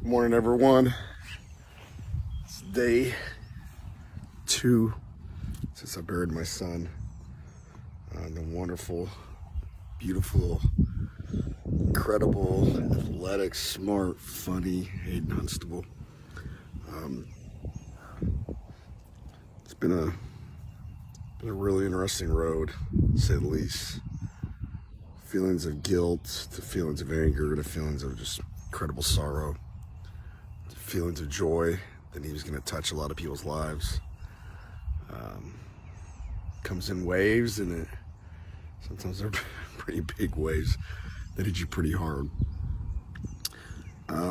Good morning, everyone. It's day 2 since I buried my son. The wonderful, beautiful, incredible, athletic, smart, funny Hayden Hunstable. It's been a really interesting road, to say the least. Feelings of guilt, to feelings of anger, to feelings of just incredible sorrow, to feelings of joy that he was going to touch a lot of people's lives. Comes in waves, and sometimes they're pretty big waves that hit you pretty hard.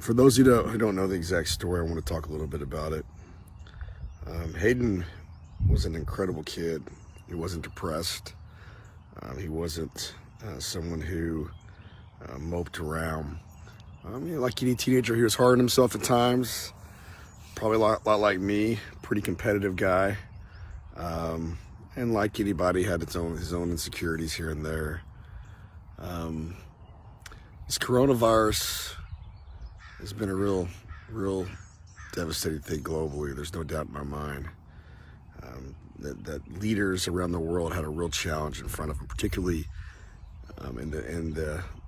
For those of you who don't know the exact story, I want to talk a little bit about it. Hayden was an incredible kid. He wasn't depressed. He wasn't someone who moped around. Like any teenager, he was hard on himself at times. Probably a lot like me, pretty competitive guy. And like anybody, had his own insecurities here and there. This coronavirus has been a real devastating thing globally. There's no doubt in my mind that leaders around the world had a real challenge in front of them, particularly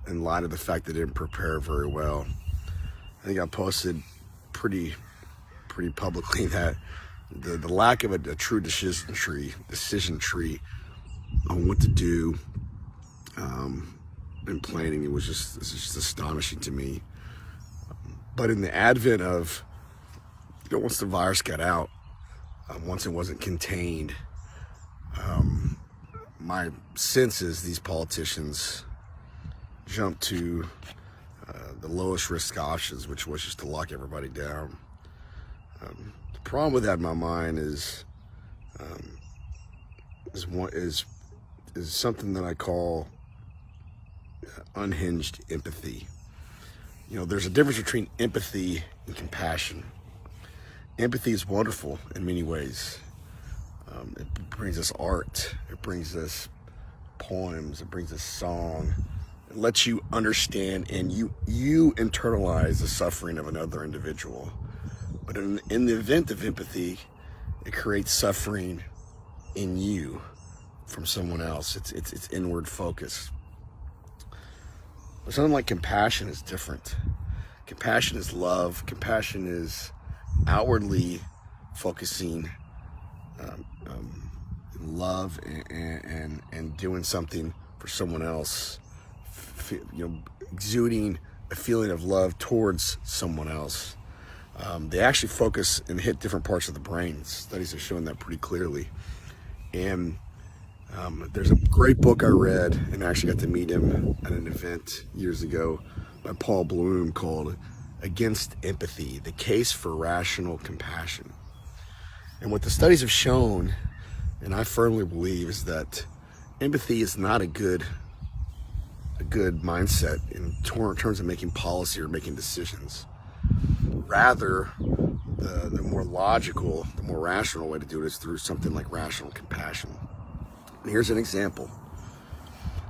in light of the fact they didn't prepare very well. I think I posted pretty publicly that the lack of a true decision tree on what to do in planning, it's just astonishing to me. But in the advent of, once the virus got out, once it wasn't contained, my sense is these politicians jumped to the lowest risk options, which was just to lock everybody down. The problem with that in my mind is something that I call unhinged empathy. There's a difference between empathy and compassion. Empathy is wonderful in many ways. It brings us art. It brings us poems. It brings us song. It lets you understand and you internalize the suffering of another individual. But in the event of empathy, it creates suffering in you from someone else. It's inward focus. But something like compassion is different. Compassion is love. Compassion is outwardly focusing love and doing something for someone else. Exuding a feeling of love towards someone else. They actually focus and hit different parts of the brain. Studies have shown that pretty clearly. And there's a great book I read, and I actually got to meet him at an event years ago by Paul Bloom, called Against Empathy, The Case for Rational Compassion. And what the studies have shown, and I firmly believe, is that empathy is not a good mindset in terms of making policy or making decisions. Rather, the more logical, the more rational way to do it is through something like rational compassion. And here's an example.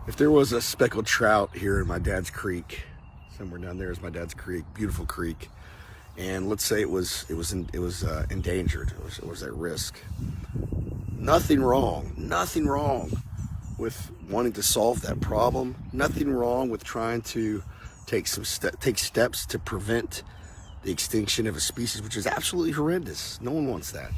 If there was a speckled trout here in my dad's creek, somewhere down there is my dad's creek, beautiful creek, and let's say it was endangered, it was at risk. Nothing wrong with wanting to solve that problem. Nothing wrong with trying to take steps to prevent the extinction of a species, which is absolutely horrendous. No one wants that.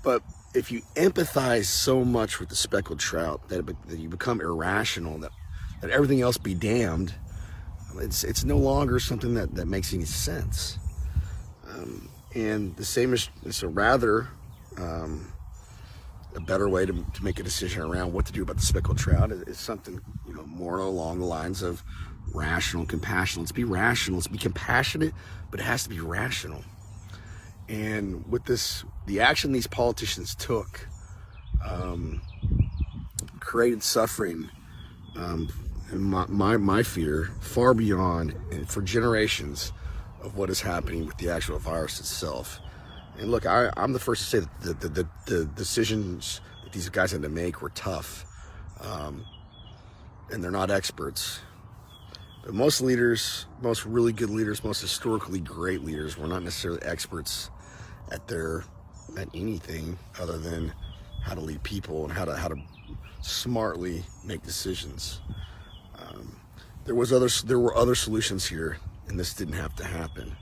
But if you empathize so much with the speckled trout that you become irrational, that everything else be damned, it's no longer something that makes any sense. And the same is a better way to make a decision around what to do about the speckled trout is something more along the lines of rational compassion. Let's be rational. Let's be compassionate, but it has to be rational. And with the action these politicians took created suffering, and my fear, far beyond, and for generations, of what is happening with the actual virus itself. And look, I'm the first to say that the decisions that these guys had to make were tough, and they're not experts. But most leaders, most really good leaders, most historically great leaders were not necessarily experts at anything other than how to lead people and how to smartly make decisions. There were other solutions here, and this didn't have to happen.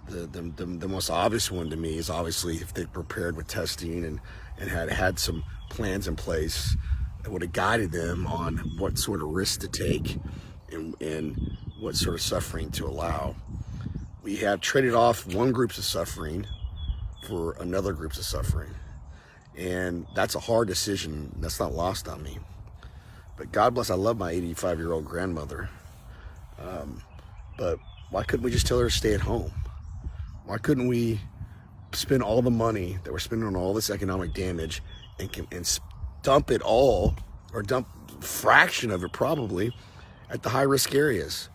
The most obvious one to me is obviously if they prepared with testing and had some plans in place that would have guided them on what sort of risks to take and what sort of suffering to allow. We have traded off one group's of suffering for another group's of suffering. And that's a hard decision. That's not lost on me. But God bless, I love my 85-year-old grandmother. But why couldn't we just tell her to stay at home? Why couldn't we spend all the money that we're spending on all this economic damage and dump it all, or dump a fraction of it probably, at the high-risk areas,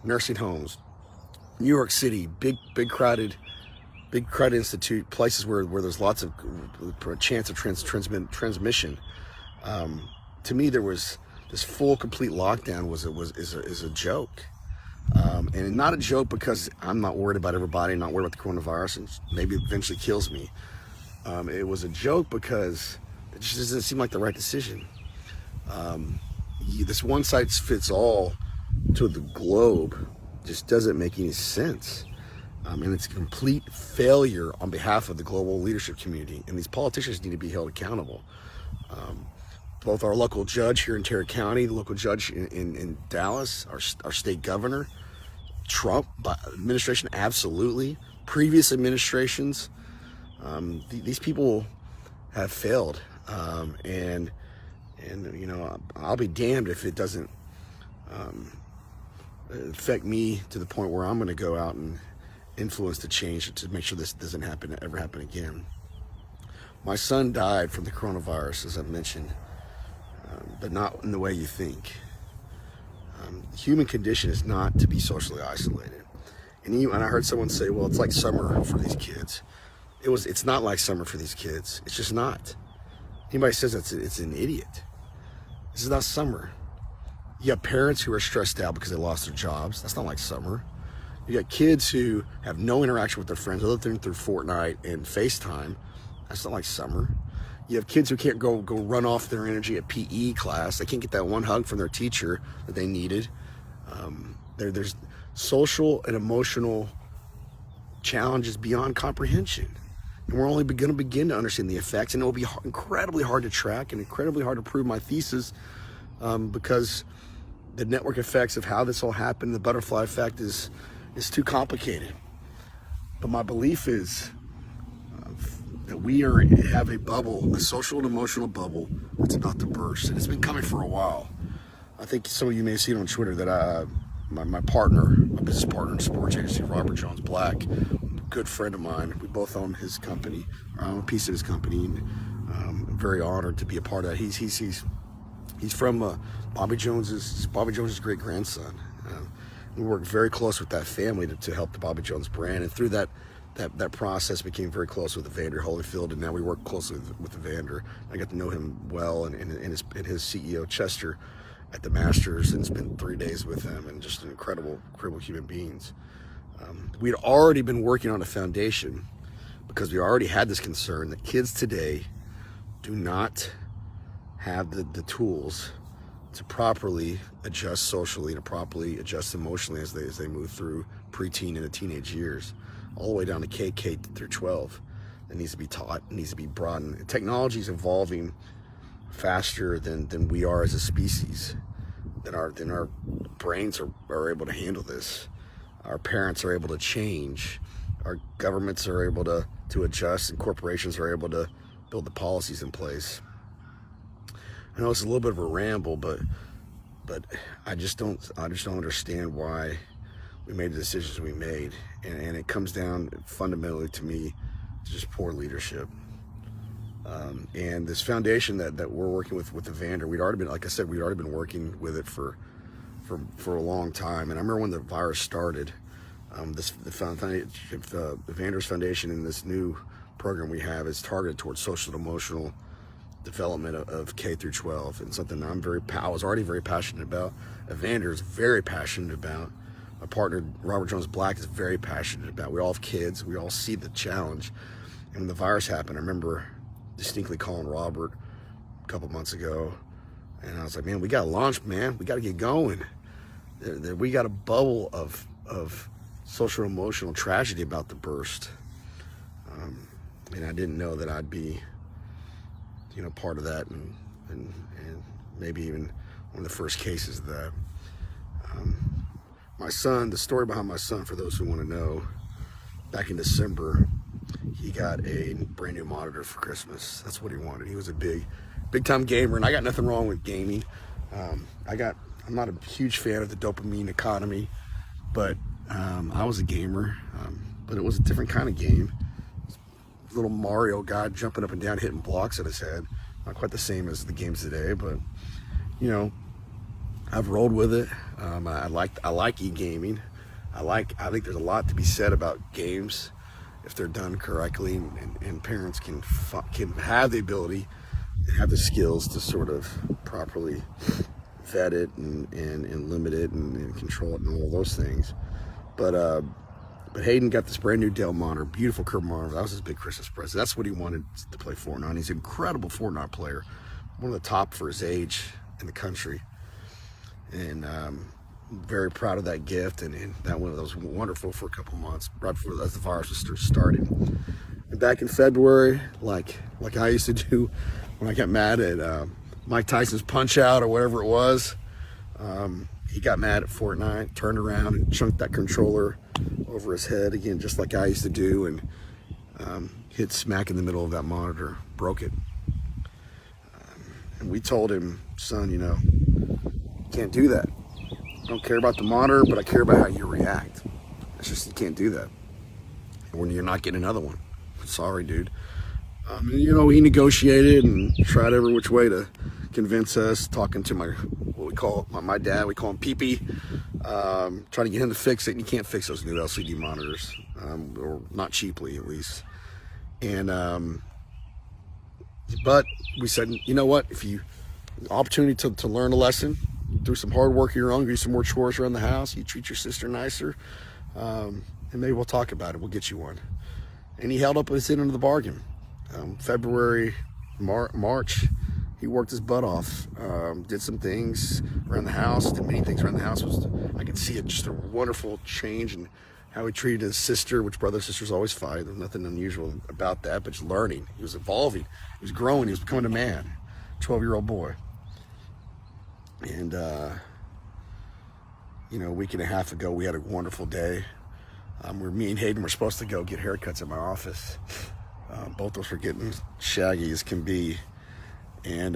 nursing homes, New York City, big crowded institute, places where there's lots of chance of transmission. To me, there was this full, complete lockdown is a joke, and not a joke because I'm not worried about everybody, not worried about the coronavirus, and maybe it eventually kills me. It was a joke because it just doesn't seem like the right decision. This one size fits all to the globe just doesn't make any sense. And it's a complete failure on behalf of the global leadership community. And these politicians need to be held accountable. Both our local judge here in Tarrant County, the local judge in Dallas, our state governor, Trump administration, absolutely. Previous administrations, these people have failed. And you know, I'll be damned if it doesn't affect me to the point where I'm going to go out and influence the change to make sure this doesn't ever happen again. My son died from the coronavirus, as I mentioned, but not in the way you think. The human condition is not to be socially isolated. And I heard someone say, well, it's like summer for these kids. It's not like summer for these kids. It's just not. Anybody says it's an idiot. This is not summer. You got parents who are stressed out because they lost their jobs. That's not like summer. You got kids who have no interaction with their friends other than through Fortnite and FaceTime. That's not like summer. You have kids who can't go run off their energy at PE class. They can't get that one hug from their teacher that they needed. There's social and emotional challenges beyond comprehension. And we're only going to begin to understand the effects, and it will be incredibly hard to track and incredibly hard to prove my thesis because the network effects of how this all happened, the butterfly effect, is too complicated. But my belief is that we have a bubble, a social and emotional bubble that's about to burst, and it's been coming for a while. I think some of you may have seen on Twitter that my business partner in sports agency, Robert Jones Black, good friend of mine. We both own his company, or I own a piece of his company, and I'm very honored to be a part of that. He's from Bobby Jones's great grandson. We worked very close with that family to help the Bobby Jones brand, and through that process became very close with Evander Holyfield, and now we work closely with Evander. I got to know him well, and his CEO Chester at the Masters, and spent 3 days with him, and just an incredible human beings. We'd already been working on a foundation because we already had this concern that kids today do not have the tools to properly adjust socially and to properly adjust emotionally as they move through preteen into teenage years, all the way down to K through 12. It needs to be taught, it needs to be broadened. Technology is evolving faster than we are as a species, than our brains are able to handle this. Our parents are able to change. Our governments are able to adjust, and corporations are able to build the policies in place. I know it's a little bit of a ramble, but I just don't understand why we made the decisions we made, and it comes down fundamentally to me to just poor leadership. And this foundation that we're working with Evander, we'd already been working with it for a long time. And I remember when the virus started, Evander's foundation and this new program we have is targeted towards social and emotional development of K through 12, and something I was already very passionate about. Evander is very passionate about. My partner Robert Jones Black is very passionate about. We all have kids. We all see the challenge. And when the virus happened, I remember distinctly calling Robert a couple months ago, and I was like, man, we got to launch, man. We got to get going. We got a bubble of social and emotional tragedy about to burst. And I didn't know that I'd be, part of that, and maybe even one of the first cases of that. My son, the story behind my son, for those who want to know, back in December, he got a brand new monitor for Christmas. That's what he wanted. He was a big time gamer, and I got nothing wrong with gaming. I'm not a huge fan of the dopamine economy, but I was a gamer, but it was a different kind of game. Little Mario guy jumping up and down, hitting blocks at his head. Not quite the same as the games today, but I've rolled with it. I like e-gaming. I think there's a lot to be said about games if they're done correctly, and parents can have the ability and have the skills to sort of properly vet it and limit it and control it and all those things. But Hayden got this brand new Dell monitor, beautiful curved monitor. That was his big Christmas present. That's what he wanted to play Fortnite. He's an incredible Fortnite player, one of the top for his age in the country. And very proud of that gift. And that was wonderful for a couple months, right before as the virus was started. And back in February, like I used to do when I got mad at Mike Tyson's Punch Out or whatever it was, he got mad at Fortnite, turned around and chunked that controller over his head again, just like I used to do, and hit smack in the middle of that monitor, broke it. And we told him, son, you can't do that. I don't care about the monitor, but I care about how you react. It's just, you can't do that. When you're not getting another one. Sorry, dude. He negotiated and tried every which way to convince us, talking to my dad, we call him Pee-Pee, trying to get him to fix it, and you can't fix those new LCD monitors, or not cheaply at least. And but we said, you know what, if you opportunity to learn a lesson, do some hard work of your own, do some more chores around the house, you treat your sister nicer, and maybe we'll talk about it, we'll get you one. And he held up his end of the bargain. February, March, he worked his butt off, did some things around the house, did many things around the house. I could see just a wonderful change in how he treated his sister, which brother and sisters always fight. There's nothing unusual about that, but just learning. He was evolving, he was growing, he was becoming a man, 12-year-old boy. And, a week and a half ago, we had a wonderful day. Me and Hayden were supposed to go get haircuts at my office. Both of us were getting shaggy as can be. And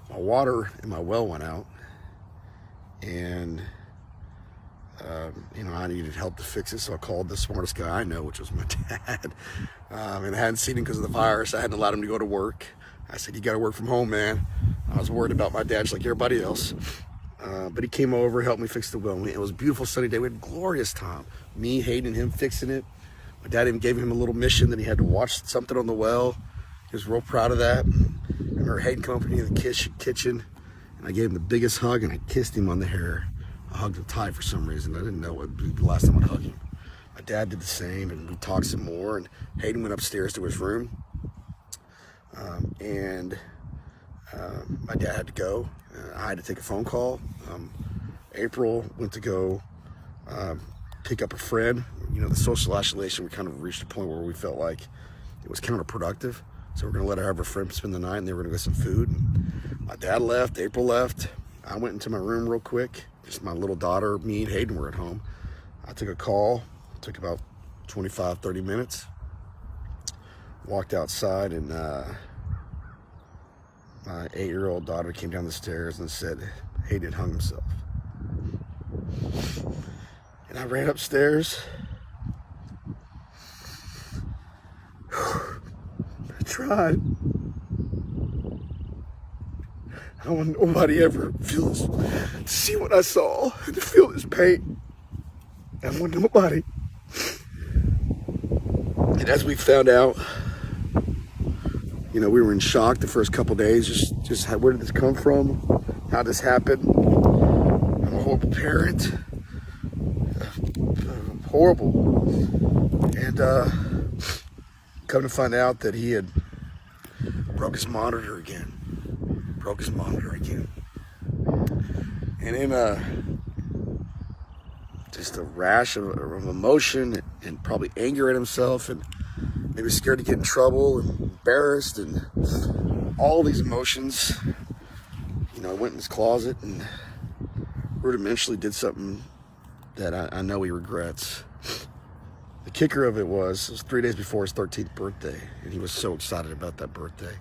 my water in my well went out. And, I needed help to fix it. So I called the smartest guy I know, which was my dad. And I hadn't seen him because of the virus. I hadn't allowed him to go to work. I said, you got to work from home, man. I was worried about my dad just like everybody else. But he came over, helped me fix the well. It was a beautiful sunny day. We had a glorious time. Me, Hayden, and him fixing it. My dad even gave him a little mission that he had to watch something on the well. He was real proud of that. I remember Hayden come up to me in the kitchen, and I gave him the biggest hug, and I kissed him on the hair. I hugged him tight for some reason. I didn't know what would be the last time I'd hug him. My dad did the same, and we talked some more, and Hayden went upstairs to his room. My dad had to go. I had to take a phone call. April went to go pick up a friend. The social isolation, we kind of reached a point where we felt like it was counterproductive. So we're going to let her have her friend spend the night, and they were going to get some food. And my dad left, April left. I went into my room real quick. Just my little daughter, me and Hayden were at home. I took a call. It took about 25, 30 minutes. Walked outside, and my 8-year-old daughter came down the stairs and said, Hayden hung himself. And I ran upstairs. I tried. I want nobody ever feels to see what I saw and to feel this pain. I want nobody. And as we found out, You know, we were in shock the first couple days. Just where did this come from? How did this happen? I'm a horrible parent. Horrible. And come to find out that he had broke his monitor again. And in just a rash of emotion and probably anger at himself and maybe scared to get in trouble and embarrassed and all these emotions, you know, I went in his closet and rudimentally did something that I know he regrets. The kicker of it was 3 days before his 13th birthday, and he was so excited about that birthday.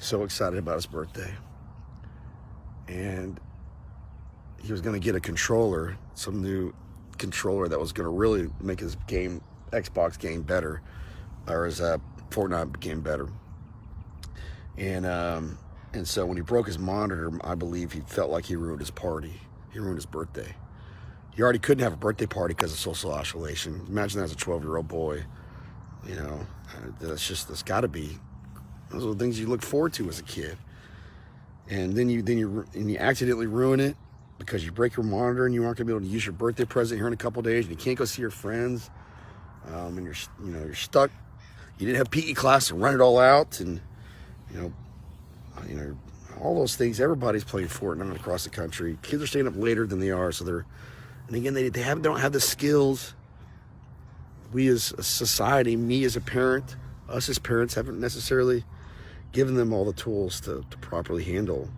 So excited about his birthday. And he was going to get a controller, some new controller that was going to really make his Xbox game better, or his Fortnite game better. And so when he broke his monitor, I believe he felt like he ruined his party. He ruined his birthday. He already couldn't have a birthday party because of social isolation. Imagine that as a 12-year-old boy. You know, that's got to be. Those are the things you look forward to as a kid. And then you accidentally ruin it because you break your monitor and you aren't gonna be able to use your birthday present here in a couple of days, and you can't go see your friends. And you're stuck. You didn't have PE class to run it all out, and you know all those things. Everybody's playing Fortnite across the country. Kids are staying up later than they are, so they're. And again, they don't have the skills. We as a society, me as a parent, us as parents, haven't necessarily given them all the tools to properly handle.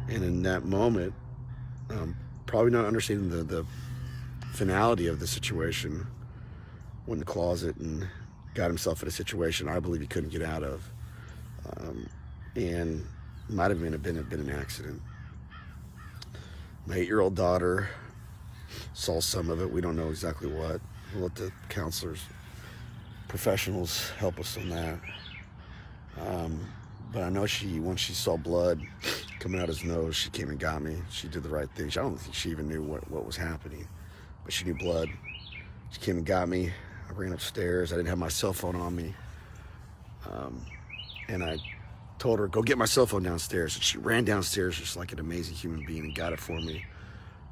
And in that moment, probably not understanding the finality of the situation, went in the closet and got himself in a situation I believe he couldn't get out of, and might have been an accident. My 8-year-old daughter saw some of it. We don't know exactly what. We'll let the counselors, professionals help us on that. But I know once she saw blood coming out his nose, she came and got me. She did the right thing. I don't think she even knew what was happening, but she knew blood. She came and got me. I ran upstairs. I didn't have my cell phone on me. And I told her, go get my cell phone downstairs. And she ran downstairs just like an amazing human being and got it for me.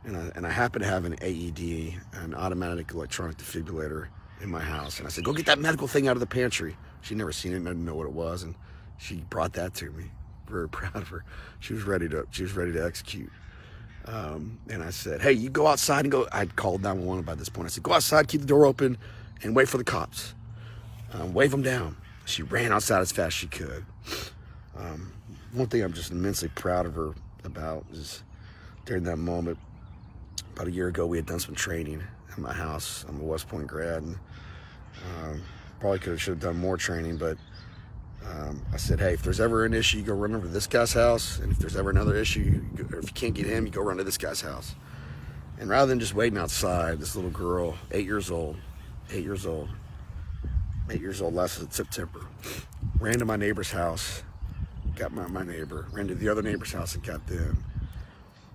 And I happen to have an AED, an automatic electronic defibrillator, in my house. And I said, go get that medical thing out of the pantry. She'd never seen it and didn't know what it was. And she brought that to me. Very proud of her. She was ready to execute. And I said, hey, you go outside and go. I'd called 911 by this point. I said, go outside, keep the door open, and wait for the cops. Wave them down. She ran outside as fast as she could. One thing I'm just immensely proud of her about is during that moment, about a year ago, we had done some training at my house. I'm a West Point grad, and probably should have done more training, but I said, hey, if there's ever an issue, you go run over to this guy's house, and if there's ever another issue, or if you can't get him, you go run to this guy's house. And rather than just waiting outside, this little girl, 8 years old last September, ran to my neighbor's house, got my neighbor, ran to the other neighbor's house and got them.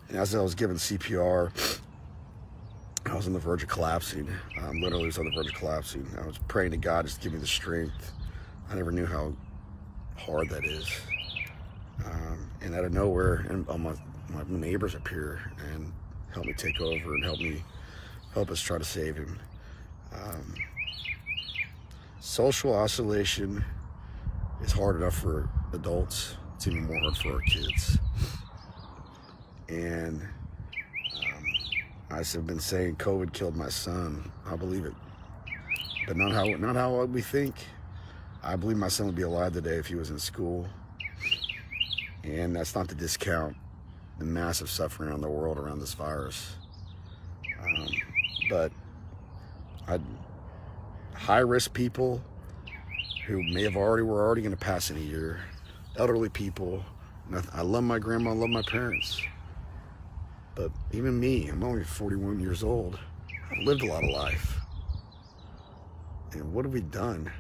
And as I was giving CPR, I was on the verge of collapsing. Literally was on the verge of collapsing. I was praying to God just to give me the strength. I never knew how hard that is. And out of nowhere, and my neighbors appear and help me take over and help us try to save him. Social isolation is hard enough for adults. It's even more hard for our kids. And I've been saying COVID killed my son. I believe it, but not how we think. I believe my son would be alive today if he was in school. And that's not to discount the massive suffering around the world around this virus. But high-risk people who were already going to pass in a year, elderly people. I love my grandma, I love my parents. But even me, I'm only 41 years old. I've lived a lot of life. And what have we done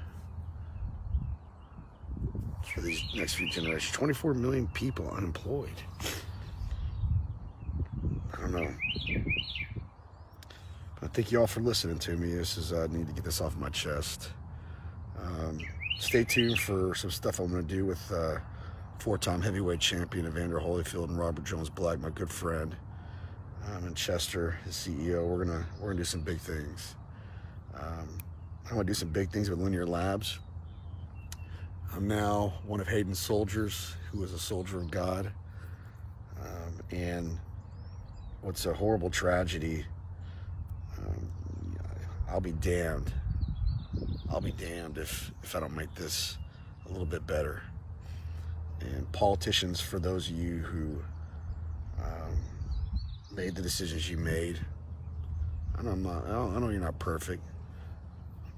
for these next few generations? 24 million people unemployed. I don't know. But thank you all for listening to me. I need to get this off my chest. stay tuned for some stuff I'm going to do with four-time heavyweight champion Evander Holyfield and Robert Jones Black, my good friend, and Chester, his CEO. We're gonna do some big things. I want to do some big things with Linear Labs. I'm now one of Hayden's soldiers, who is a soldier of God. And what's a horrible tragedy, I'll be damned. I'll be damned if I don't make this a little bit better. And politicians, for those of you who made the decisions you made, I know you're not perfect,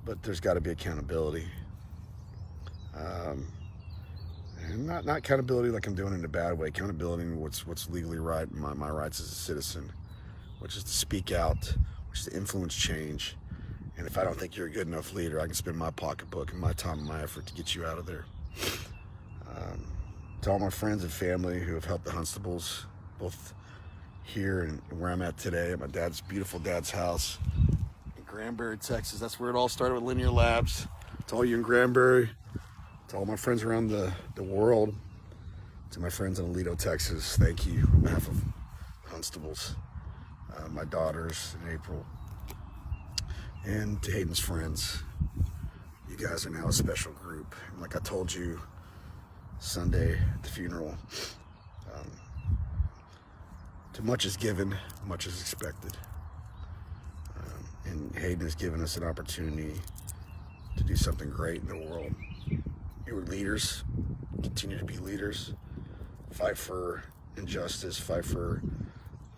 but there's got to be accountability. And not accountability like I'm doing it in a bad way. Accountability in what's legally right, my rights as a citizen, which is to speak out, which is to influence change. And if I don't think you're a good enough leader, I can spend my pocketbook and my time and my effort to get you out of there. To all my friends and family who have helped the Hunstables, both here and where I'm at today, at my beautiful dad's house in Granbury, Texas. That's where it all started with Linear Labs. To all you in Granbury, to all my friends around the world, to my friends in Aledo, Texas, thank you on behalf of Hunstables, my daughters in April, and to Hayden's friends. You guys are now a special group. And like I told you Sunday at the funeral, too much is given, much is expected. And Hayden has given us an opportunity to do something great in the world. You were leaders, continue to be leaders, fight for injustice, fight for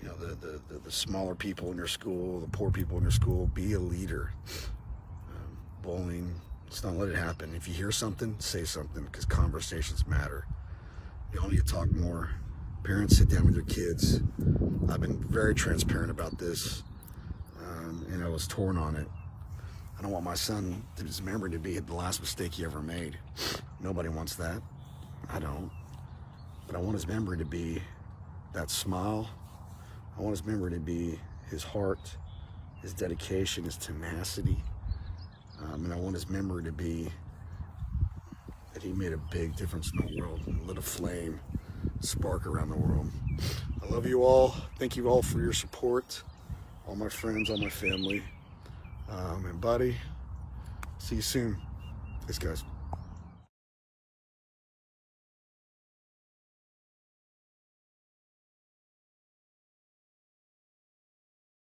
the smaller people in your school, the poor people in your school. Be a leader. Bullying, let's not let it happen. If you hear something, say something, because conversations matter. You all need to talk more. Parents, sit down with your kids. I've been very transparent about this, and I was torn on it. I don't want my son to his memory to be the last mistake he ever made. Nobody wants that. I don't. But I want his memory to be that smile. I want his memory to be his heart, his dedication, his tenacity. And I want his memory to be that he made a big difference in the world, lit a flame, spark around the world. I love you all. Thank you all for your support. All my friends, all my family. And buddy, see you soon. Thanks, guys.